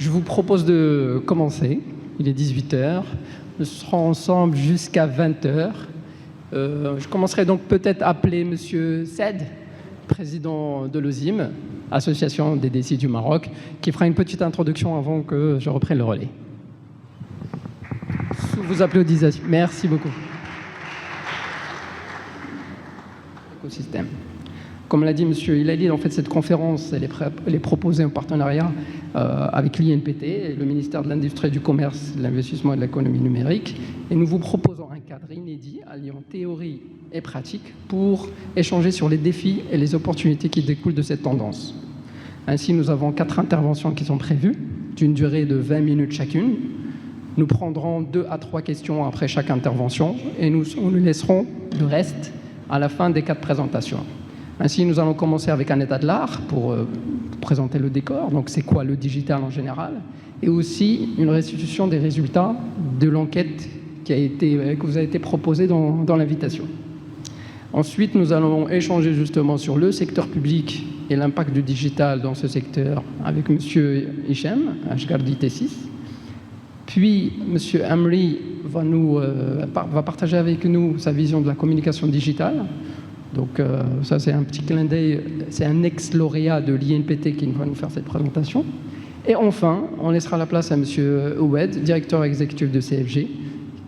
Je vous propose de commencer. Il est 18 h. Nous serons ensemble jusqu'à 20 h. Je commencerai donc peut-être à appeler Monsieur Said, président de l'OSIM, Association des décis du Maroc, qui fera une petite introduction avant que je reprenne le relais. Sous vos applaudissements. Merci beaucoup. Écosystème. Comme l'a dit M. Hilali, en fait, cette conférence elle est proposée en partenariat avec l'INPT, le ministère de l'Industrie, du Commerce, de l'Investissement et de l'Économie numérique. Et nous vous proposons un cadre inédit alliant théorie et pratique pour échanger sur les défis et les opportunités qui découlent de cette tendance. Ainsi, nous avons 4 interventions qui sont prévues, d'une durée de 20 minutes chacune. Nous prendrons 2 à 3 questions après chaque intervention et nous laisserons le reste à la fin des 4 présentations. Ainsi, nous allons commencer avec un état de l'art pour présenter le décor, donc c'est quoi le digital en général, et aussi une restitution des résultats de l'enquête que vous a été proposée dans l'invitation. Ensuite, nous allons échanger justement sur le secteur public et l'impact du digital dans ce secteur avec M. Hichem Ashgardi Tessis. Puis, M. Amri va partager avec nous sa vision de la communication digitale. Donc ça, c'est un petit clin d'œil, c'est un ex-lauréat de l'INPT qui va nous faire cette présentation. Et enfin, on laissera la place à M. Oued, directeur exécutif de CFG,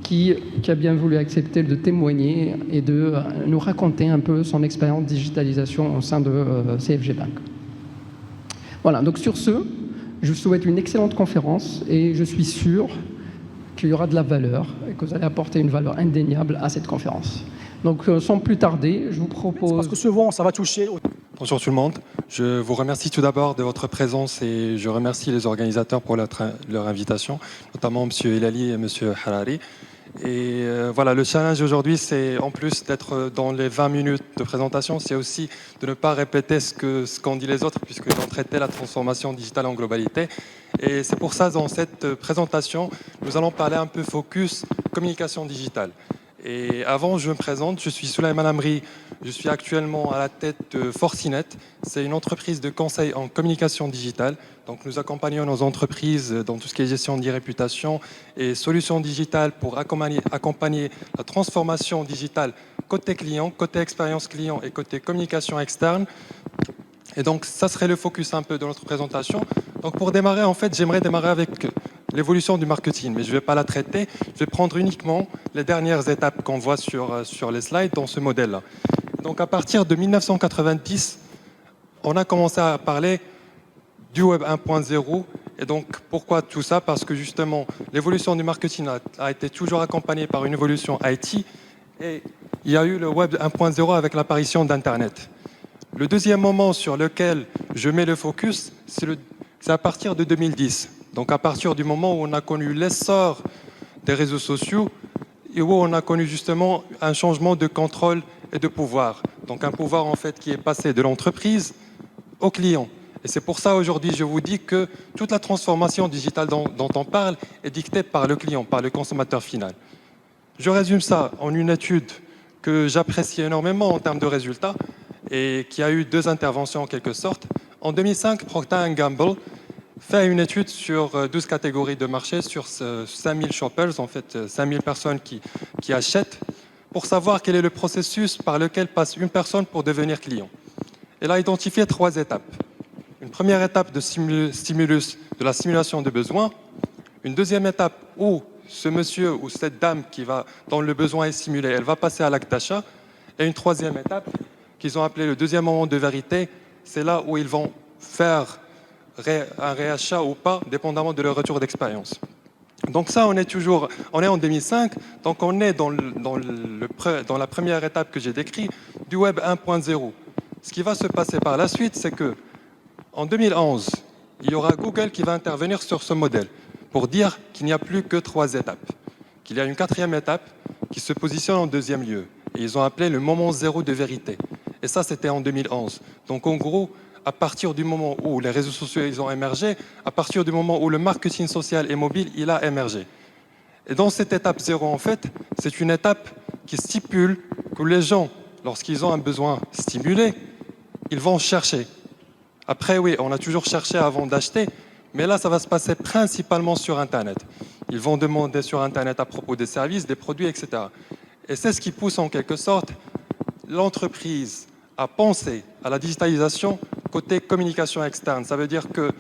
qui a bien voulu accepter de témoigner et de nous raconter un peu son expérience de digitalisation au sein de CFG Bank. Voilà, donc sur ce, je vous souhaite une excellente conférence et je suis sûr qu'il y aura de la valeur et que vous allez apporter une valeur indéniable à cette conférence. Donc, sans plus tarder, je vous propose... Parce que souvent, ça va toucher... Bonjour tout le monde. Je vous remercie tout d'abord de votre présence et je remercie les organisateurs pour leur invitation, notamment M. Hilali et M. Harari. Et voilà, le challenge aujourd'hui, c'est en plus d'être dans les 20 minutes de présentation, c'est aussi de ne pas répéter ce qu'ont dit les autres, puisqu'ils ont traité la transformation digitale en globalité. Et c'est pour ça, dans cette présentation, nous allons parler un peu focus communication digitale. Et avant, je me présente, je suis Souleymane Amri, je suis actuellement à la tête de Forcinet. C'est une entreprise de conseil en communication digitale. Donc nous accompagnons nos entreprises dans tout ce qui est gestion d'e-réputation et solutions digitales pour accompagner la transformation digitale côté client, côté expérience client et côté communication externe. Et donc ça serait le focus un peu de notre présentation. Donc pour démarrer, en fait, j'aimerais démarrer avec l'évolution du marketing, mais je ne vais pas la traiter. Je vais prendre uniquement les dernières étapes qu'on voit sur les slides dans ce modèle-là. Donc à partir de 1990, on a commencé à parler du Web 1.0. Et donc pourquoi tout ça? Parce que justement, l'évolution du marketing a été toujours accompagnée par une évolution IT. Et il y a eu le Web 1.0 avec l'apparition d'Internet. Le deuxième moment sur lequel je mets le focus, c'est à partir de 2010. Donc à partir du moment où on a connu l'essor des réseaux sociaux et où on a connu justement un changement de contrôle et de pouvoir. Donc un pouvoir en fait qui est passé de l'entreprise au client. Et c'est pour ça aujourd'hui je vous dis que toute la transformation digitale dont on parle est dictée par le client, par le consommateur final. Je résume ça en une étude que j'apprécie énormément en termes de résultats et qui a eu 2 interventions en quelque sorte. En 2005, Procter & Gamble fait une étude sur 12 catégories de marché, sur 5000 shoppers, en fait 5000 personnes qui achètent, pour savoir quel est le processus par lequel passe une personne pour devenir client. Elle a identifié 3 étapes. Une première étape de stimulus, de la simulation de besoins. Une deuxième étape où ce monsieur ou cette dame dont le besoin est simulé, elle va passer à l'acte d'achat. Et une troisième étape qu'ils ont appelée le deuxième moment de vérité, c'est là où ils vont faire un réachat ou pas, dépendamment de leur retour d'expérience. Donc ça, on est en 2005, donc on est dans la première étape que j'ai décrite du Web 1.0. Ce qui va se passer par la suite, c'est que en 2011, il y aura Google qui va intervenir sur ce modèle pour dire qu'il n'y a plus que 3 étapes, qu'il y a une 4e étape qui se positionne en 2e lieu. Et ils ont appelé le moment zéro de vérité. Et ça, c'était en 2011. Donc en gros, à partir du moment où les réseaux sociaux ils ont émergé, à partir du moment où le marketing social et mobile il a émergé. Et dans cette étape 0, en fait, c'est une étape qui stipule que les gens, lorsqu'ils ont un besoin stimulé, ils vont chercher. Après, oui, on a toujours cherché avant d'acheter, Mais là, ça va se passer principalement sur Internet. Ils vont demander sur Internet à propos des services, des produits, etc. Et c'est ce qui pousse en quelque sorte l'entreprise à penser à la digitalisation côté communication externe. Ça veut dire que,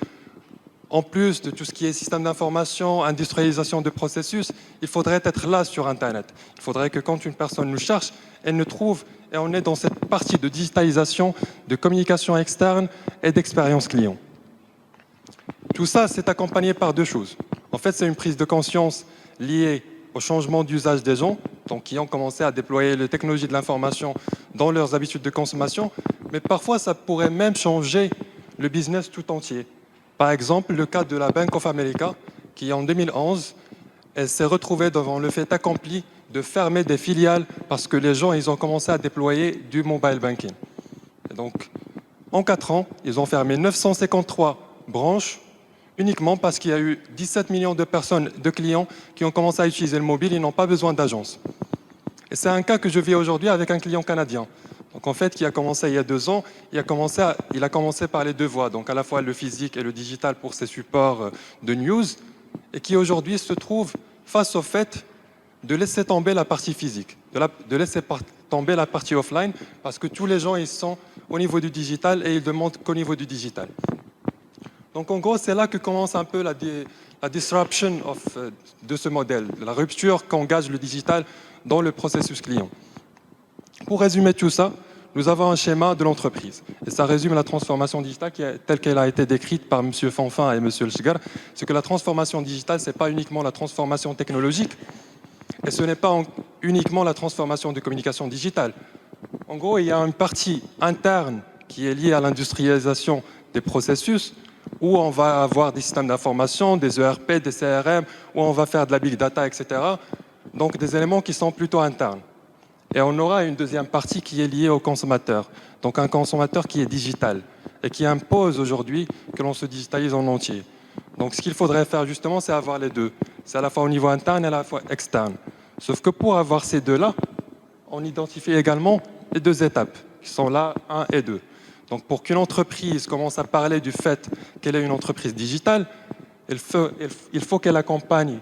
en plus de tout ce qui est système d'information, industrialisation de processus, il faudrait être là sur Internet. Il faudrait que quand une personne nous cherche, elle nous trouve, et on est dans cette partie de digitalisation, de communication externe et d'expérience client. Tout ça, c'est accompagné par deux choses. En fait, c'est une prise de conscience liée au changement d'usage des gens, donc qui ont commencé à déployer les technologies de l'information dans leurs habitudes de consommation, mais parfois, ça pourrait même changer le business tout entier. Par exemple, le cas de la Bank of America, qui en 2011, elle s'est retrouvée devant le fait accompli de fermer des filiales parce que les gens ils ont commencé à déployer du mobile banking. Et donc, en 4 ans, ils ont fermé 953 branches uniquement parce qu'il y a eu 17 millions de personnes, de clients qui ont commencé à utiliser le mobile, ils n'ont pas besoin d'agence. Et c'est un cas que je vis aujourd'hui avec un client canadien. Donc en fait, qui a commencé il y a 2 ans, il a commencé par les deux voies, donc à la fois le physique et le digital pour ses supports de news, et qui aujourd'hui se trouve face au fait de laisser tomber la partie physique, de laisser tomber la partie offline, parce que tous les gens ils sont au niveau du digital et ils demandent qu'au niveau du digital. Donc en gros, c'est là que commence un peu la disruption de ce modèle, la rupture qu'engage le digital dans le processus client. Pour résumer tout ça, nous avons un schéma de l'entreprise. Et ça résume la transformation digitale telle qu'elle a été décrite par M. Fanfin et M. Lchgar. C'est que la transformation digitale, ce n'est pas uniquement la transformation technologique, et ce n'est pas uniquement la transformation de communication digitale. En gros, il y a une partie interne qui est liée à l'industrialisation des processus, où on va avoir des systèmes d'information, des ERP, des CRM, où on va faire de la big data, etc. Donc des éléments qui sont plutôt internes. Et on aura une deuxième partie qui est liée au consommateur. Donc un consommateur qui est digital et qui impose aujourd'hui que l'on se digitalise en entier. Donc ce qu'il faudrait faire justement, c'est avoir les deux. C'est à la fois au niveau interne et à la fois externe. Sauf que pour avoir ces deux-là, on identifie également les 2 étapes, qui sont là, 1 et 2. Donc pour qu'une entreprise commence à parler du fait qu'elle est une entreprise digitale, il faut qu'elle accompagne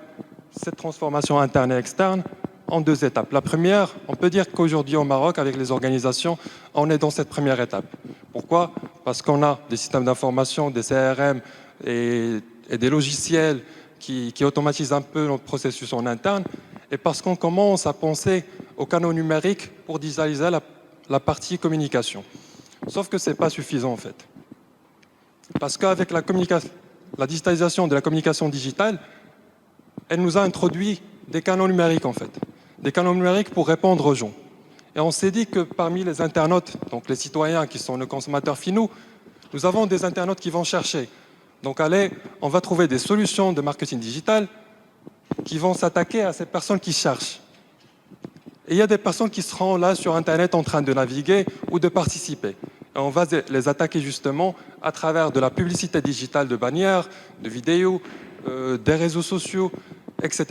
cette transformation interne et externe en 2 étapes. La première, on peut dire qu'aujourd'hui au Maroc, avec les organisations, on est dans cette première étape. Pourquoi? Parce qu'on a des systèmes d'information, des CRM et des logiciels qui automatisent un peu notre processus en interne, et parce qu'on commence à penser aux canaux numériques pour digitaliser la partie communication. Sauf que ce n'est pas suffisant en fait. Parce qu'avec la digitalisation de la communication digitale, elle nous a introduit des canaux numériques en fait. Des canaux numériques pour répondre aux gens. Et on s'est dit que parmi les internautes, donc les citoyens qui sont nos consommateurs finaux, nous avons des internautes qui vont chercher. Donc allez, on va trouver des solutions de marketing digital qui vont s'attaquer à ces personnes qui cherchent. Et il y a des personnes qui seront là sur Internet en train de naviguer ou de participer. Et on va les attaquer justement à travers de la publicité digitale de bannières, de vidéos, des réseaux sociaux, etc.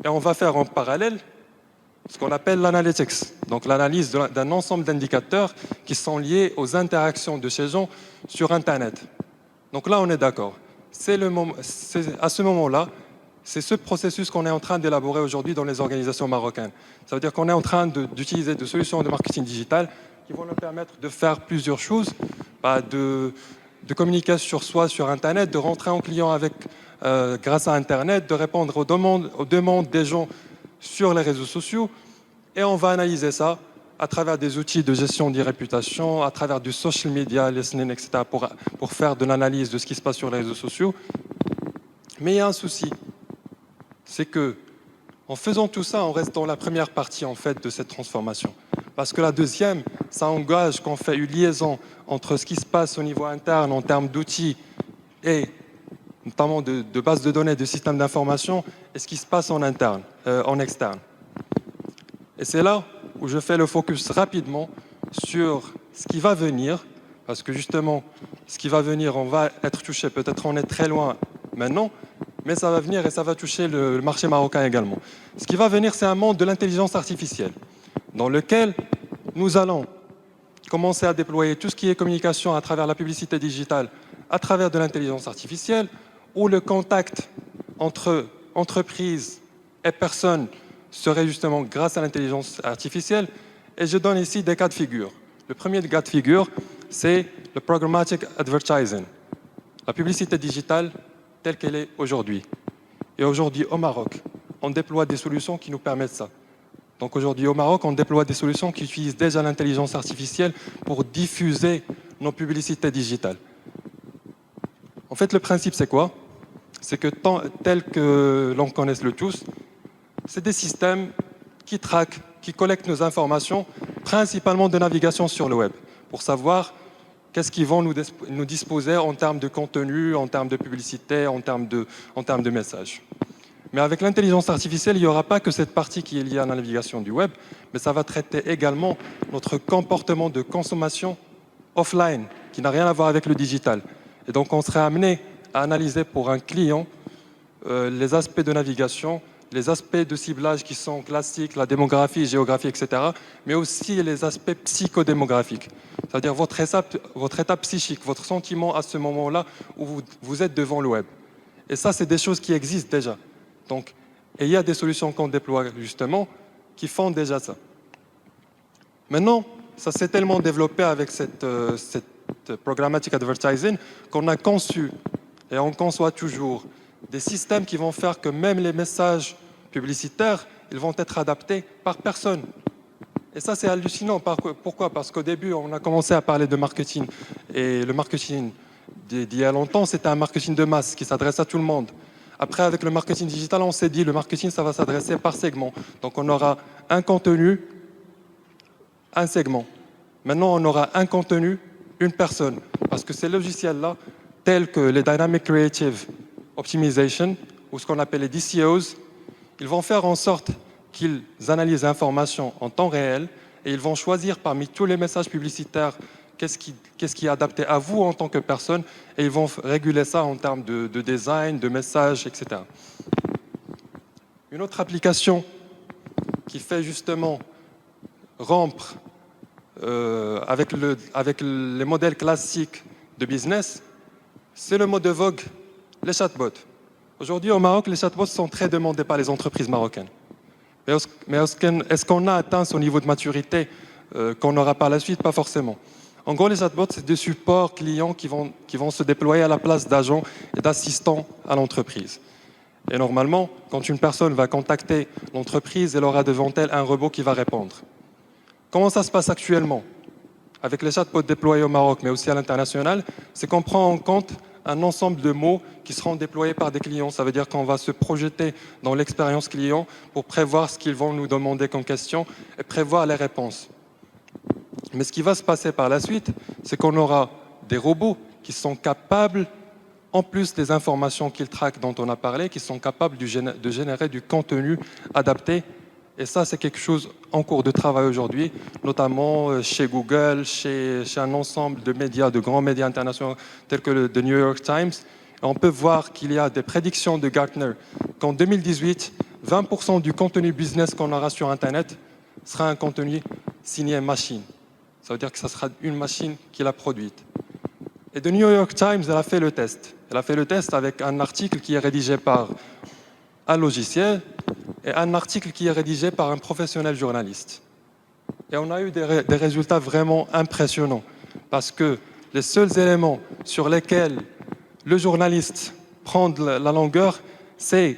Et on va faire en parallèle ce qu'on appelle l'analytics, donc l'analyse d'un ensemble d'indicateurs qui sont liés aux interactions de ces gens sur Internet. Donc là, on est d'accord. À ce moment-là, c'est ce processus qu'on est en train d'élaborer aujourd'hui dans les organisations marocaines. Ça veut dire qu'on est en train d'utiliser des solutions de marketing digital qui vont nous permettre de faire plusieurs choses, de communiquer sur soi sur Internet, de rentrer en client grâce à Internet, de répondre aux demandes des gens sur les réseaux sociaux. Et on va analyser ça à travers des outils de gestion de réputation, à travers du social media, listening, etc., pour faire de l'analyse de ce qui se passe sur les réseaux sociaux. Mais il y a un souci, c'est que en faisant tout ça, on reste dans la première partie en fait de cette transformation. Parce que la deuxième, ça engage qu'on fait une liaison entre ce qui se passe au niveau interne en termes d'outils et notamment de bases de données, de systèmes d'information, et ce qui se passe en externe. Et c'est là où je fais le focus rapidement sur ce qui va venir, parce que justement, ce qui va venir, on va être touché, peut-être on est très loin maintenant, mais ça va venir et ça va toucher le marché marocain également. Ce qui va venir, c'est un monde de l'intelligence artificielle, dans lequel nous allons commencer à déployer tout ce qui est communication à travers la publicité digitale, à travers de l'intelligence artificielle, où le contact entre entreprise et personne serait justement grâce à l'intelligence artificielle. Et je donne ici des cas de figure. Le premier cas de figure, c'est le programmatic advertising, la publicité digitale telle qu'elle est aujourd'hui. Et aujourd'hui, au Maroc, on déploie des solutions qui nous permettent ça. Donc aujourd'hui, au Maroc, on déploie des solutions qui utilisent déjà l'intelligence artificielle pour diffuser nos publicités digitales. En fait, le principe, c'est quoi? C'est que tel que l'on connaisse le tous, c'est des systèmes qui traquent, qui collectent nos informations, principalement de navigation sur le web, pour savoir qu'est-ce qu'ils vont nous disposer en termes de contenu, en termes de publicité, en termes de messages. Mais avec l'intelligence artificielle, il n'y aura pas que cette partie qui est liée à la navigation du web, mais ça va traiter également notre comportement de consommation offline, qui n'a rien à voir avec le digital. Et donc, on serait amené à analyser pour un client les aspects de navigation, les aspects de ciblage qui sont classiques, la démographie, géographie, etc., mais aussi les aspects psychodémographiques, c'est-à-dire votre état psychique, votre sentiment à ce moment-là où vous êtes devant le web. Et ça, c'est des choses qui existent déjà. Donc, et il y a des solutions qu'on déploie justement qui font déjà ça. Maintenant, ça s'est tellement développé avec cette programmatic advertising qu'on a conçu et on conçoit toujours des systèmes qui vont faire que même les messages publicitaires, ils vont être adaptés par personne. Et ça, c'est hallucinant. Pourquoi? Parce qu'au début, on a commencé à parler de marketing. Et le marketing d'il y a longtemps, c'était un marketing de masse qui s'adresse à tout le monde. Après, avec le marketing digital, on s'est dit le marketing, ça va s'adresser par segment. Donc, on aura un contenu, un segment. Maintenant, on aura un contenu, une personne. Parce que ces logiciels-là, tels que les Dynamic Creative Optimization, ou ce qu'on appelle les DCOs, ils vont faire en sorte qu'ils analysent l'information en temps réel et ils vont choisir parmi tous les messages publicitaires qu'est-ce qui est adapté à vous en tant que personne, et ils vont réguler ça en termes de design, de messages, etc. Une autre application qui fait justement rompre avec les modèles classiques de business, c'est le mot de vogue, les chatbots. Aujourd'hui, au Maroc, les chatbots sont très demandés par les entreprises marocaines. Mais est-ce qu'on a atteint ce niveau de maturité qu'on aura par la suite? Pas forcément. En gros, les chatbots, c'est des supports clients qui vont se déployer à la place d'agents et d'assistants à l'entreprise. Et normalement, quand une personne va contacter l'entreprise, elle aura devant elle un robot qui va répondre. Comment ça se passe actuellement? Avec les chatbots déployés au Maroc, mais aussi à l'international, c'est qu'on prend en compte un ensemble de mots qui seront déployés par des clients. Ça veut dire qu'on va se projeter dans l'expérience client pour prévoir ce qu'ils vont nous demander comme question et prévoir les réponses. Mais ce qui va se passer par la suite, c'est qu'on aura des robots qui sont capables, en plus des informations qu'ils traquent dont on a parlé, qui sont capables de générer du contenu adapté. Et ça, c'est quelque chose en cours de travail aujourd'hui, notamment chez Google, chez un ensemble de médias, de grands médias internationaux tels que le The New York Times. Et on peut voir qu'il y a des prédictions de Gartner qu'en 2018, 20% du contenu business qu'on aura sur Internet sera un contenu signé machine. Ça veut dire que ce sera une machine qui l'a produite. Et The New York Times, elle a fait le test. Elle a fait le test avec un article qui est rédigé par un logiciel et un article qui est rédigé par un professionnel journaliste. Et on a eu des résultats vraiment impressionnants parce que les seuls éléments sur lesquels le journaliste prend de la longueur, c'est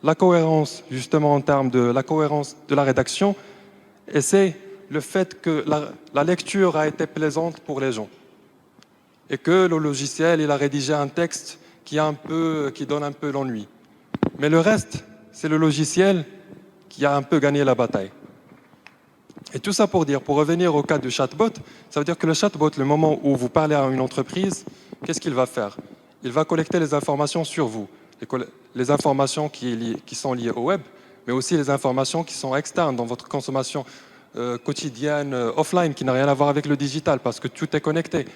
la cohérence, justement en termes de la cohérence de la rédaction, et c'est le fait que la lecture a été plaisante pour les gens et que le logiciel il a rédigé un texte qui donne un peu l'ennui. Mais le reste, c'est le logiciel qui a un peu gagné la bataille. Et tout ça pour revenir au cas du chatbot, ça veut dire que le chatbot, le moment où vous parlez à une entreprise, qu'est-ce qu'il va faire? Il va collecter les informations sur vous, les informations qui sont liées au web, mais aussi les informations qui sont externes dans votre consommation quotidienne, offline, qui n'a rien à voir avec le digital, parce que tout est connecté.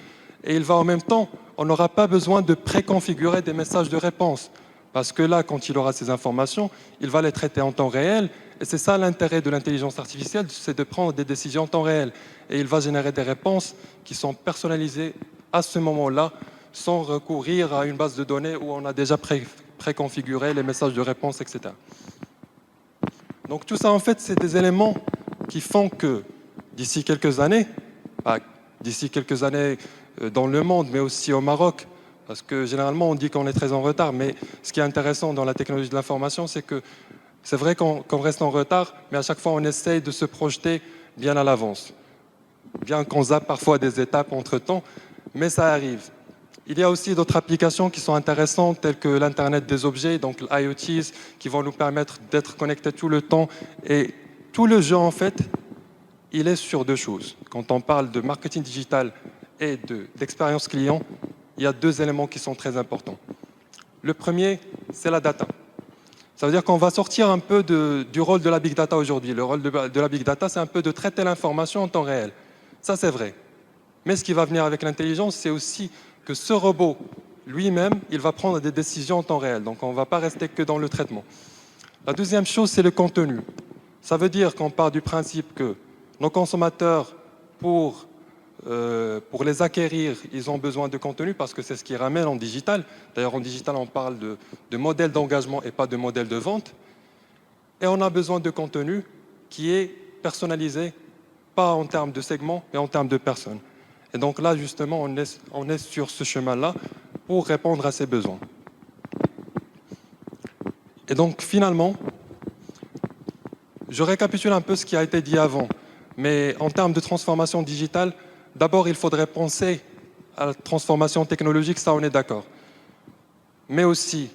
Et il va en même temps, on n'aura pas besoin de préconfigurer des messages de réponse, parce que là, quand il aura ces informations, il va les traiter en temps réel, et c'est ça l'intérêt de l'intelligence artificielle, c'est de prendre des décisions en temps réel. Et il va générer des réponses qui sont personnalisées à ce moment-là, sans recourir à une base de données où on a déjà préconfiguré les messages de réponse, etc. Donc tout ça, en fait, c'est des éléments qui font que d'ici quelques années, dans le monde, mais aussi au Maroc, parce que généralement on dit qu'on est très en retard, mais ce qui est intéressant dans la technologie de l'information, c'est que c'est vrai qu'on reste en retard, mais à chaque fois on essaye de se projeter bien à l'avance. Bien qu'on zappe parfois des étapes entre-temps, mais ça arrive. Il y a aussi d'autres applications qui sont intéressantes, telles que l'Internet des objets, donc l'IoT, qui vont nous permettre d'être connectés tout le temps. Et tout le jeu, en fait, il est sur deux choses. Quand on parle de marketing digital et d'expérience client, il y a deux éléments qui sont très importants. Le premier, c'est la data. Ça veut dire qu'on va sortir un peu du rôle de la big data aujourd'hui. Le rôle de la big data, c'est un peu de traiter l'information en temps réel. Ça, c'est vrai. Mais ce qui va venir avec l'intelligence, c'est aussi que ce robot, lui-même, il va prendre des décisions en temps réel. Donc, on ne va pas rester que dans le traitement. La deuxième chose, c'est le contenu. Ça veut dire qu'on part du principe que nos consommateurs, pour les acquérir, ils ont besoin de contenu parce que c'est ce qui ramène en digital. D'ailleurs, en digital, on parle de modèle d'engagement et pas de modèle de vente. Et on a besoin de contenu qui est personnalisé, pas en termes de segments, mais en termes de personnes. Et donc là, justement, on est sur ce chemin-là pour répondre à ces besoins. Et donc, finalement, je récapitule un peu ce qui a été dit avant. Mais en termes de transformation digitale, d'abord, il faudrait penser à la transformation technologique, ça, on est d'accord. Mais aussi,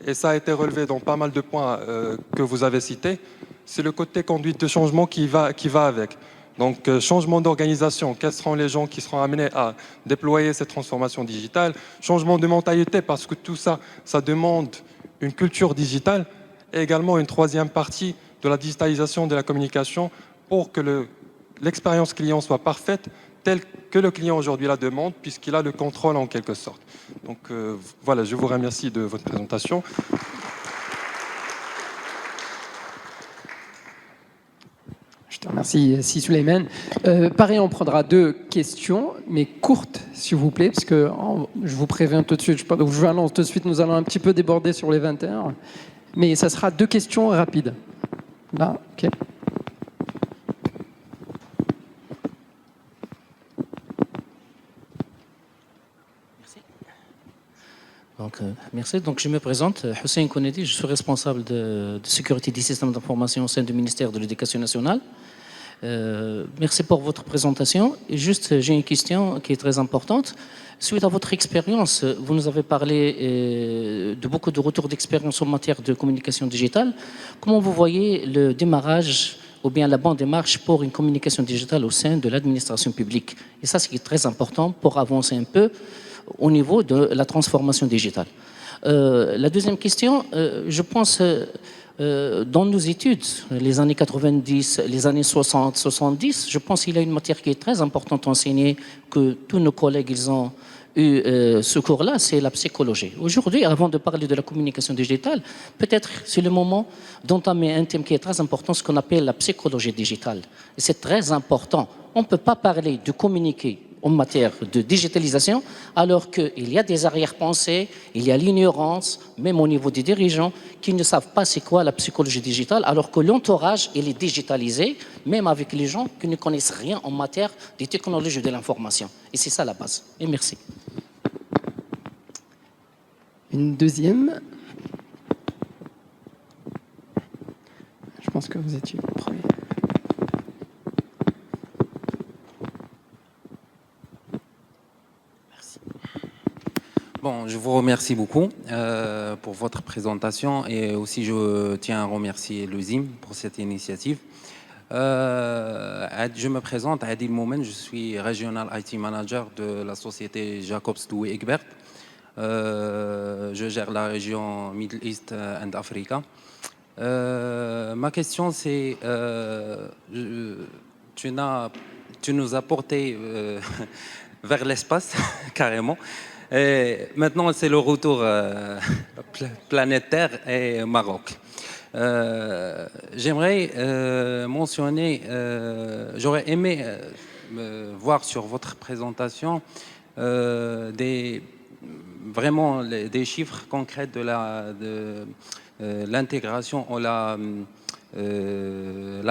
et ça a été relevé dans pas mal de points que vous avez cités, c'est le côté conduite de changement qui va avec. Donc, changement d'organisation, quels seront les gens qui seront amenés à déployer cette transformation digitale, changement de mentalité, parce que tout ça, ça demande une culture digitale, et également une troisième partie de la digitalisation de la communication pour que l'expérience client soit parfaite, telle que le client aujourd'hui la demande, puisqu'il a le contrôle en quelque sorte. Donc voilà, je vous remercie de votre présentation. Je te remercie, Si Souleymane. Pareil, on prendra deux questions, mais courtes, s'il vous plaît, parce que je vous préviens tout de suite, je vous annonce tout de suite, nous allons un petit peu déborder sur les 21h, mais ça sera deux questions rapides. Là, ok. Merci. Donc, je me présente, Hussein Konedi, je suis responsable de sécurité des systèmes d'information au sein du ministère de l'Éducation nationale. Merci pour votre présentation. Et juste, j'ai une question qui est très importante. Suite à votre expérience, vous nous avez parlé de beaucoup de retours d'expérience en matière de communication digitale. Comment vous voyez le démarrage ou bien la bonne démarche pour une communication digitale au sein de l'administration publique? Et ça, c'est très important pour avancer un peu au niveau de la transformation digitale. La deuxième question, je pense, dans nos études, les années 90, les années 60, 70, je pense qu'il y a une matière qui est très importante enseignée, que tous nos collègues ils ont eu ce cours-là, c'est la psychologie. Aujourd'hui, avant de parler de la communication digitale, peut-être c'est le moment d'entamer un thème qui est très important, ce qu'on appelle la psychologie digitale. Et c'est très important. On ne peut pas parler de communiquer en matière de digitalisation, alors qu'il y a des arrière-pensées, il y a l'ignorance, même au niveau des dirigeants, qui ne savent pas c'est quoi la psychologie digitale, alors que l'entourage, il est digitalisé, même avec les gens qui ne connaissent rien en matière des technologies de l'information. Et c'est ça la base. Et merci. Une deuxième. Je pense que vous étiez le premier. Bon, je vous remercie beaucoup pour votre présentation et aussi je tiens à remercier l'USIM pour cette initiative. Je me présente, Adil Moumen, je suis Regional IT Manager de la société Jacobs Douwe Egbert. Je gère la région Middle East and Africa. Ma question c'est, tu nous as porté vers l'espace carrément. Et maintenant, c'est le retour planétaire et Maroc. J'aimerais mentionner, j'aurais aimé voir sur votre présentation des vraiment des chiffres concrets de l'intégration ou la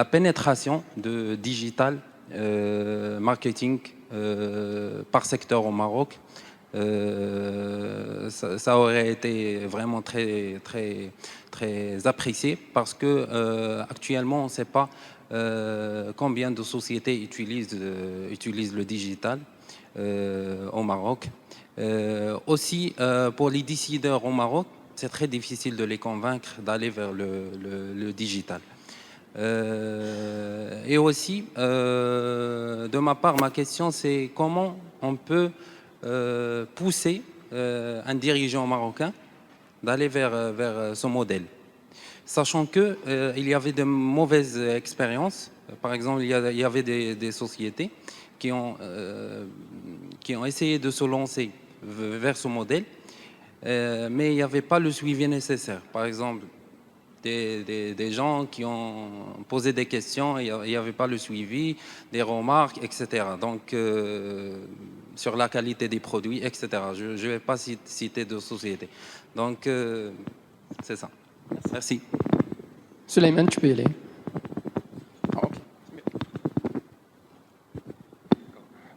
pénétration de digital marketing par secteur au Maroc. Ça aurait été vraiment très, très, très apprécié parce que actuellement on ne sait pas combien de sociétés utilisent le digital au Maroc. Aussi, pour les décideurs au Maroc, c'est très difficile de les convaincre d'aller vers le digital. Et aussi, de ma part, ma question, c'est comment on peut pousser un dirigeant marocain d'aller vers ce modèle, sachant qu'il y avait de mauvaises expériences. Par exemple, il y avait des sociétés qui ont essayé de se lancer vers ce modèle, mais il n'y avait pas le suivi nécessaire. Par exemple, des gens qui ont posé des questions, il n'y avait pas le suivi, des remarques, etc. Donc, sur la qualité des produits, etc. Je ne vais pas citer de société. Donc, c'est ça. Merci. Souleymane, tu peux y aller.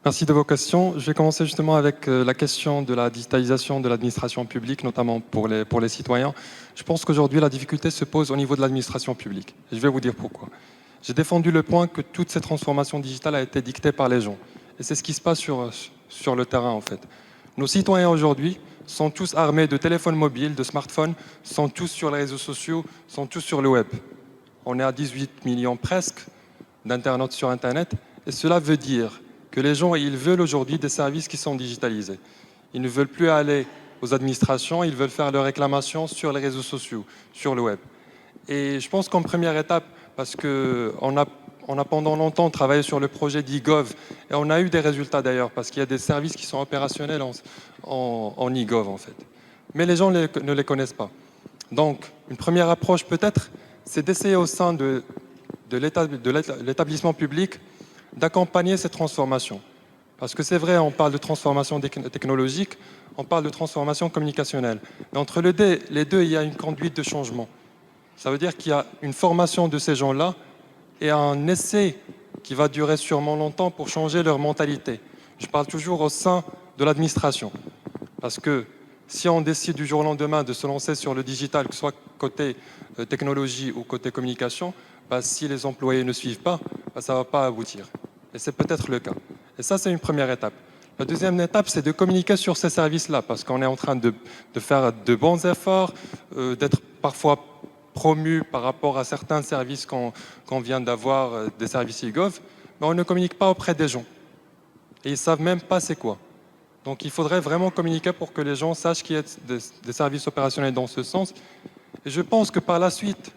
Merci de vos questions. Je vais commencer justement avec la question de la digitalisation de l'administration publique, notamment pour les citoyens. Je pense qu'aujourd'hui, la difficulté se pose au niveau de l'administration publique. Je vais vous dire pourquoi. J'ai défendu le point que toute cette transformation digitale a été dictée par les gens. Et c'est ce qui se passe sur le terrain, en fait. Nos citoyens aujourd'hui sont tous armés de téléphones mobiles, de smartphones, sont tous sur les réseaux sociaux, sont tous sur le web. On est à 18 millions presque d'internautes sur Internet. Et cela veut dire que les gens, ils veulent aujourd'hui des services qui sont digitalisés. Ils ne veulent plus aller aux administrations, ils veulent faire leurs réclamations sur les réseaux sociaux, sur le web. Et je pense qu'en première étape, parce qu'on a pendant longtemps travaillé sur le projet d'e-gov, et on a eu des résultats d'ailleurs, parce qu'il y a des services qui sont opérationnels en e-gov en fait. Mais les gens ne les connaissent pas. Donc, une première approche peut-être, c'est d'essayer au sein de l'établissement public d'accompagner cette transformation. Parce que c'est vrai, on parle de transformation technologique, on parle de transformation communicationnelle. Mais entre les deux, il y a une conduite de changement. Ça veut dire qu'il y a une formation de ces gens-là et un essai qui va durer sûrement longtemps pour changer leur mentalité. Je parle toujours au sein de l'administration. Parce que si on décide du jour au lendemain de se lancer sur le digital, que ce soit côté technologie ou côté communication, si les employés ne suivent pas, ça ne va pas aboutir. Et c'est peut-être le cas. Et ça, c'est une première étape. La deuxième étape, c'est de communiquer sur ces services-là, parce qu'on est en train de faire de bons efforts, d'être parfois promu par rapport à certains services qu'on vient d'avoir, des services e-gov, mais on ne communique pas auprès des gens. Et ils ne savent même pas c'est quoi. Donc il faudrait vraiment communiquer pour que les gens sachent qu'il y a des services opérationnels dans ce sens. Et je pense que par la suite,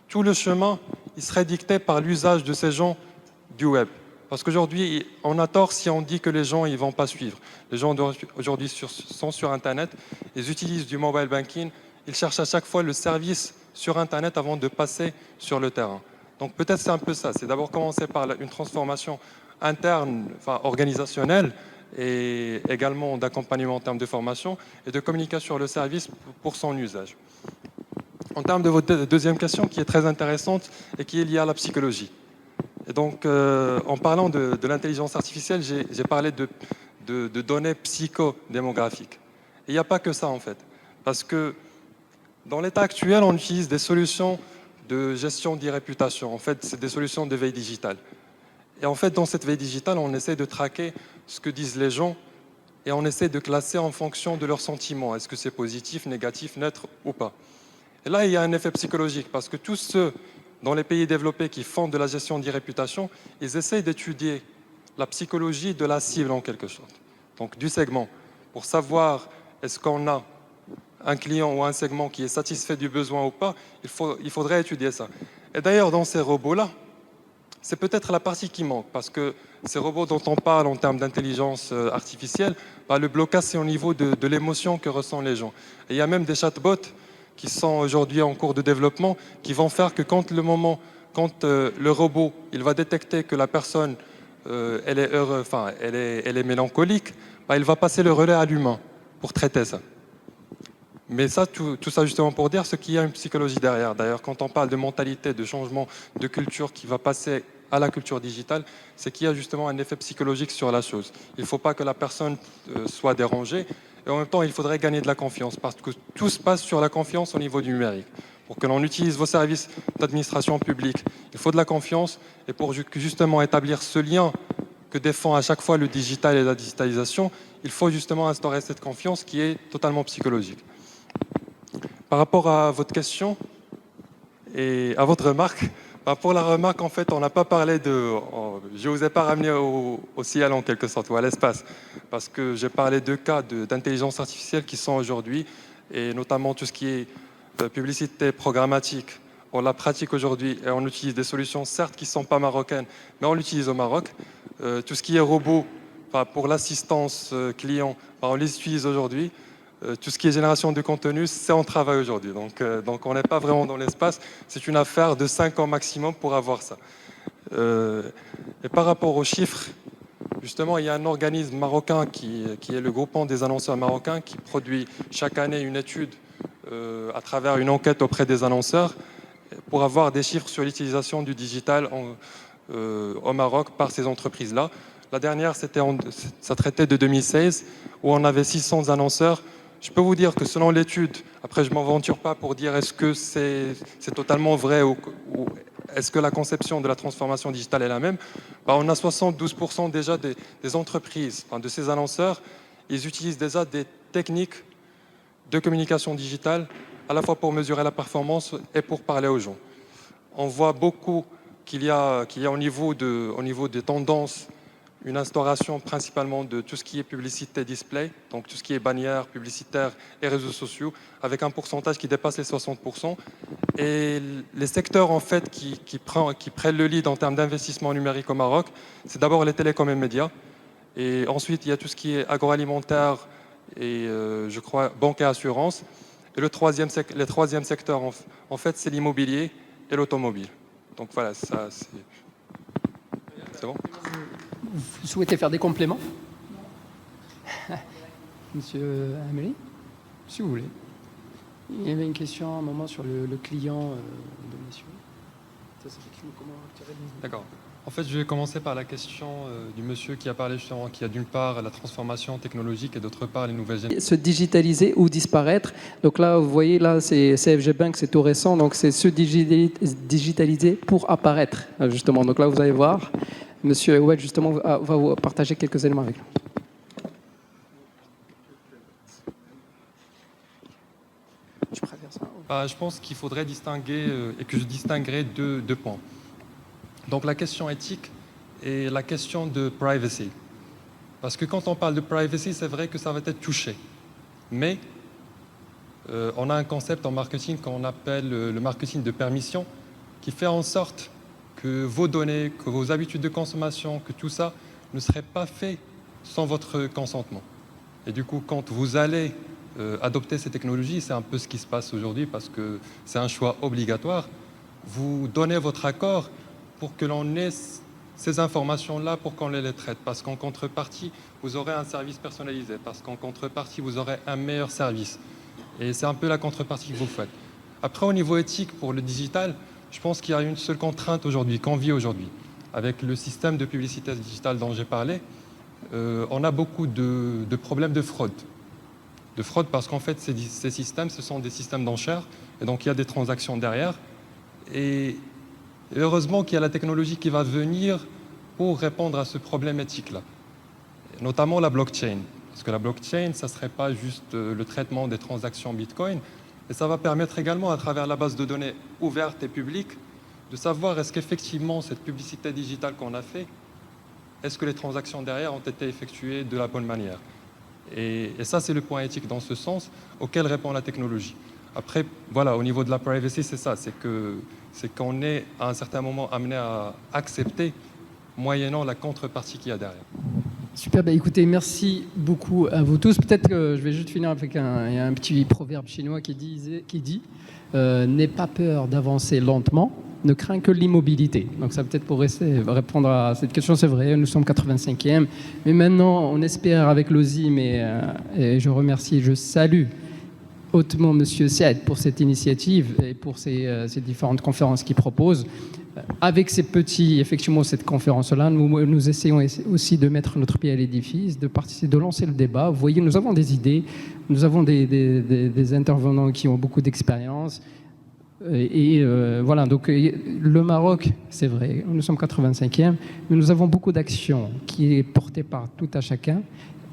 tout le chemin, il serait dicté par l'usage de ces gens du web. Parce qu'aujourd'hui, on a tort si on dit que les gens ne vont pas suivre. Les gens aujourd'hui sont sur Internet, ils utilisent du mobile banking, ils cherchent à chaque fois le service sur Internet avant de passer sur le terrain. Donc peut-être c'est un peu ça, c'est d'abord commencer par une transformation interne, enfin organisationnelle, et également d'accompagnement en termes de formation et de communication sur le service pour son usage. En termes de votre deuxième question, qui est très intéressante et qui est liée à la psychologie. Et donc, en parlant de l'intelligence artificielle, j'ai parlé de données psychodémographiques. Et il n'y a pas que ça, en fait. Parce que dans l'état actuel, on utilise des solutions de gestion d'e-réputation. En fait, c'est des solutions de veille digitale. Et en fait, dans cette veille digitale, on essaie de traquer ce que disent les gens et on essaie de classer en fonction de leurs sentiments. Est-ce que c'est positif, négatif, neutre ou pas? Et là, il y a un effet psychologique parce que tous ceux dans les pays développés qui font de la gestion d'e-réputation, ils essayent d'étudier la psychologie de la cible en quelque sorte, donc du segment, pour savoir est-ce qu'on a un client ou un segment qui est satisfait du besoin ou pas. Il faudrait étudier ça. Et d'ailleurs, dans ces robots-là, c'est peut-être la partie qui manque, parce que ces robots dont on parle en termes d'intelligence artificielle, le blocage, c'est au niveau de l'émotion que ressentent les gens. Et il y a même des chatbots qui sont aujourd'hui en cours de développement, qui vont faire que quand le robot il va détecter que la personne elle est mélancolique, il va passer le relais à l'humain pour traiter ça. Mais ça, tout ça justement pour dire ce qu'il y a une psychologie derrière. D'ailleurs, quand on parle de mentalité, de changement de culture qui va passer à la culture digitale, c'est qu'il y a justement un effet psychologique sur la chose. Il ne faut pas que la personne soit dérangée. Et en même temps, il faudrait gagner de la confiance parce que tout se passe sur la confiance au niveau du numérique. Pour que l'on utilise vos services d'administration publique, il faut de la confiance. Et pour justement établir ce lien que défend à chaque fois le digital et la digitalisation, il faut justement instaurer cette confiance qui est totalement psychologique. Par rapport à votre question et à votre remarque, pour la remarque, en fait, on n'a pas parlé de... Je ne vous ai pas ramené au ciel en quelque sorte, ou à l'espace, parce que j'ai parlé de cas d'intelligence artificielle qui sont aujourd'hui, et notamment tout ce qui est publicité programmatique. On la pratique aujourd'hui et on utilise des solutions, certes, qui ne sont pas marocaines, mais on l'utilise au Maroc. Tout ce qui est robot, pour l'assistance client, on les utilise aujourd'hui. Tout ce qui est génération de contenu, c'est en travail aujourd'hui. Donc on n'est pas vraiment dans l'espace. C'est une affaire de 5 ans maximum pour avoir ça. Et par rapport aux chiffres, justement, il y a un organisme marocain qui est le groupement des annonceurs marocains qui produit chaque année une étude à travers une enquête auprès des annonceurs pour avoir des chiffres sur l'utilisation du digital au Maroc par ces entreprises-là. La dernière, ça traitait de 2016, où on avait 600 annonceurs. Je peux vous dire que selon l'étude, après je ne m'aventure pas pour dire est-ce que c'est totalement vrai ou est-ce que la conception de la transformation digitale est la même, on a 72% déjà des entreprises, de ces annonceurs, ils utilisent déjà des techniques de communication digitale, à la fois pour mesurer la performance et pour parler aux gens. On voit beaucoup qu'il y a au niveau des tendances une instauration principalement de tout ce qui est publicité display, donc tout ce qui est bannières, publicitaires et réseaux sociaux, avec un pourcentage qui dépasse les 60%. Et les secteurs en fait qui prennent le lead en termes d'investissement numérique au Maroc, c'est d'abord les télécoms et médias. Et ensuite, il y a tout ce qui est agroalimentaire et, je crois, banque et assurance. Et le troisième secteur, en fait, c'est l'immobilier et l'automobile. Donc voilà, ça, c'est bon. Vous souhaitez faire des compléments? Monsieur Amélie, si vous voulez. Il y avait une question à un moment sur le client de monsieur. Ça s'écrit comment? D'accord. En fait, je vais commencer par la question du monsieur qui a parlé justement, qui a d'une part la transformation technologique et d'autre part les nouvelles générations. Se digitaliser ou disparaître. Donc là, vous voyez, là, c'est CFG Bank, c'est tout récent, donc c'est se digitaliser pour apparaître, justement. Donc là, vous allez voir, monsieur Oued, justement, va vous partager quelques éléments avec nous. Je pense qu'il faudrait distinguer, et que je distinguerai deux points. Donc la question éthique et la question de privacy. Parce que quand on parle de privacy, c'est vrai que ça va être touché. Mais on a un concept en marketing qu'on appelle le marketing de permission, qui fait en sorte que vos données, que vos habitudes de consommation, que tout ça ne serait pas fait sans votre consentement. Et du coup, quand vous allez adopter ces technologies, c'est un peu ce qui se passe aujourd'hui parce que c'est un choix obligatoire. Vous donnez votre accord pour que l'on ait ces informations-là, pour qu'on les traite. Parce qu'en contrepartie, vous aurez un service personnalisé. Parce qu'en contrepartie, vous aurez un meilleur service. Et c'est un peu la contrepartie que vous faites. Après, au niveau éthique, pour le digital, je pense qu'il y a une seule contrainte aujourd'hui, qu'on vit aujourd'hui. Avec le système de publicité digitale dont j'ai parlé, on a beaucoup de problèmes de fraude. De fraude parce qu'en fait, ces systèmes, ce sont des systèmes d'enchères. Et donc, il y a des transactions derrière. Et heureusement qu'il y a la technologie qui va venir pour répondre à ce problème éthique-là. Notamment la blockchain. Parce que la blockchain, ça ne serait pas juste le traitement des transactions Bitcoin. Et ça va permettre également, à travers la base de données ouverte et publique, de savoir est-ce qu'effectivement, cette publicité digitale qu'on a fait, est-ce que les transactions derrière ont été effectuées de la bonne manière. Et ça, c'est le point éthique dans ce sens auquel répond la technologie. Après, voilà, au niveau de la privacy, c'est ça, c'est qu'on est à un certain moment amené à accepter, moyennant la contrepartie qu'il y a derrière. Super, écoutez, merci beaucoup à vous tous. Peut-être que je vais juste finir avec un petit proverbe chinois qui dit n'aie pas peur d'avancer lentement, ne crains que l'immobilité. Donc ça peut-être pour répondre à cette question, c'est vrai, nous sommes 85e, mais maintenant on espère avec l'OSIM et je remercie, je salue hautement M. Saad pour cette initiative et pour ces différentes conférences qu'il propose. Avec effectivement, cette conférence-là, nous essayons aussi de mettre notre pied à l'édifice, de participer, de lancer le débat. Vous voyez, nous avons des idées, nous avons des intervenants qui ont beaucoup d'expérience. Voilà, donc le Maroc, c'est vrai, nous sommes 85e, mais nous avons beaucoup d'actions qui est portée par tout à chacun.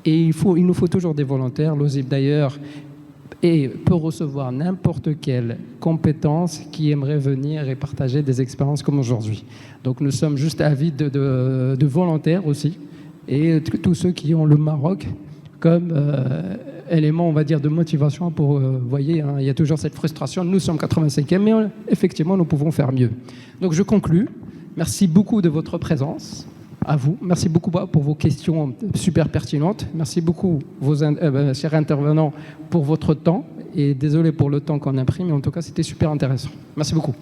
Et il nous faut toujours des volontaires. L'OSIP, d'ailleurs, peut recevoir n'importe quelle compétence qui aimerait venir et partager des expériences comme aujourd'hui. Donc nous sommes juste avides de volontaires aussi, et tous ceux qui ont le Maroc comme élément, on va dire, de motivation pour, vous voyez, hein, il y a toujours cette frustration, nous sommes 85e, mais effectivement, nous pouvons faire mieux. Donc je conclus. Merci beaucoup de votre présence. À vous. Merci beaucoup pour vos questions super pertinentes. Merci beaucoup, chers intervenants, pour votre temps. Et désolé pour le temps qu'on a pris, mais en tout cas, c'était super intéressant. Merci beaucoup.